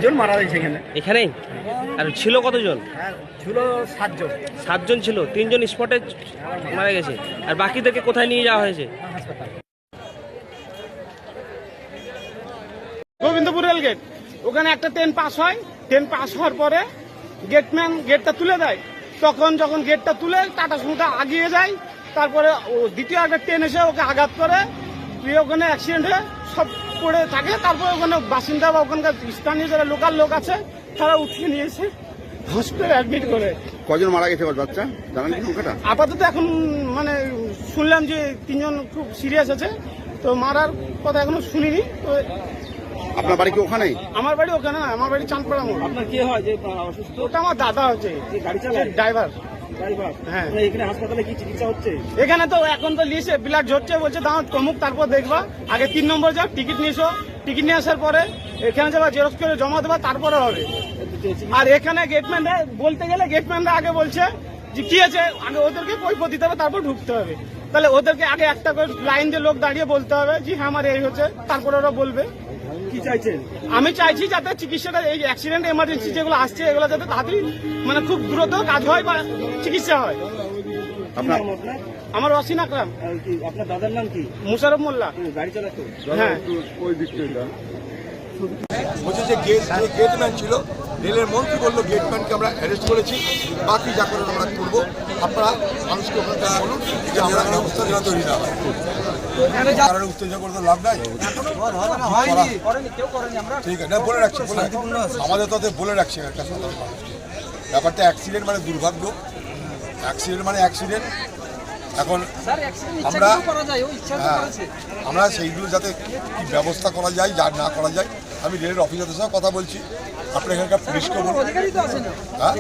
জন মারা গেছে এখানেই। আর ছিল কতজন? ছিল 7 জন। 7 জন ছিল, 3 জন স্পটে মারা গেছে। আর বাকিদেরকে কোথায় নিয়ে যাওয়া হয়েছে? গোবিন্দপুর রেল গেট, ওখানে একটা ট্রেন পাস হয়। ট্রেন পাস হওয়ার পরে গেটম্যান গেটটা তুলে দেয়। তখন যখন গেটটা তুলে টাটা সুমোটা আগিয়ে যায়, তারপরে দ্বিতীয় একটা ট্রেন এসে ওকে আঘাত করে, ওখানে অ্যাক্সিডেন্ট হয়ে সব পড়ে থাকে। তারপরে ওখানে বাসিন্দা বা ওখানকার স্থানীয় যারা লোকাল লোক আছে তারা উঠিয়ে নিয়ে এসে হসপিটালে অ্যাডমিট করে। কজন মারা গেছে বাচ্চা জানেন কি সংখ্যাটা? আপাতত এখন মানে শুনলাম যে 3 জন খুব সিরিয়াস আছে, তো মারার কথা এখনো শুনিনি। তো আপনার বাড়ি কি ওখানেই? আমার বাড়ি ওখানে না, আমার বাড়ি চাঁদপাড়া মোড়। আপনার কি হয় যে অসুস্থ? ওটা আমার দাদা হচ্ছে, গাড়ি চালায়? ড্রাইভার। হ্যাঁ, এখানে হাসপাতালে কি চিকিৎসা হচ্ছে? এখানে তো এখন তো লিস্টে ব্লাড ঝরছে, বলছে দাও তমুক, তারপর দেখবা। আগে 3 নম্বর যাও, টিকিট নিয়ে এসো। টিকিট নিয়ে আসার পরে এখানে যাবা, জেরক্স করে জমা দেবা, তারপরে হবে। আর এখানে গেটম্যানরা বলতে গেলে গেটম্যানরা আগে বলছে যে কি আছে, আগে ওদেরকে কৈফিয়ত দিতে হবে, তারপর ঢুকতে হবে। তাহলে ওদেরকে আগে একটা করে লাইন দিয়ে লোক দাঁড়িয়ে বলতে হবে যে হ্যাঁ আমার এই হচ্ছে, তারপরে ওরা বলবে। কি চাইছেন? আমি চাইছি যাতে চিকিৎসাটা, এই অ্যাক্সিডেন্ট এমার্জেন্সি যেগুলো আসছে এগুলো যাতে তাড়াতাড়ি মানে খুব দ্রুত কাজ হয় বা চিকিৎসা হয়। আপনার আমার অসিন আকরাম। আপনার দাদার নাম কি? মুশারফ মোল্লা। গাড়ি চালাতো? হ্যাঁ। বলছে যে গেটম্যান ছিল, রেলের মন্ত্রী বললো গেটম্যানকে আমরা অ্যারেস্ট করেছি, বাকি যা করে আমরা করবো। আপনারা মানুষকে ওখানে তারা বলুন যে আমরা ব্যবস্থা যেন তৈরি না হয়। কারণে উত্তেজনা করতে লাভ নাই। ঠিক আছে, না বলে রাখছি, আমাদের তো বলে রাখছি একটা ব্যাপারটা। অ্যাক্সিডেন্ট মানে দুর্ভাগ্য, অ্যাক্সিডেন্ট মানে অ্যাক্সিডেন্ট। এখন আমরা সেইগুলো যাতে কি ব্যবস্থা করা যায়, যা না করা যায়, আমি রেলের অফিসারদের সঙ্গে কথা বলছি। আপনার এখানকার পুলিশকে বলুন, হ্যাঁ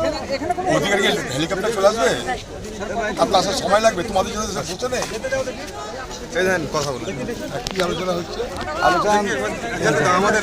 অধিকারী হেলিকপ্টার চলে আসবে, আপনার আসার সময় লাগবে, তোমাদের জন্য বসে নেই। কথা বলুন কি আলোচনা হচ্ছে? আলোচনা আমাদের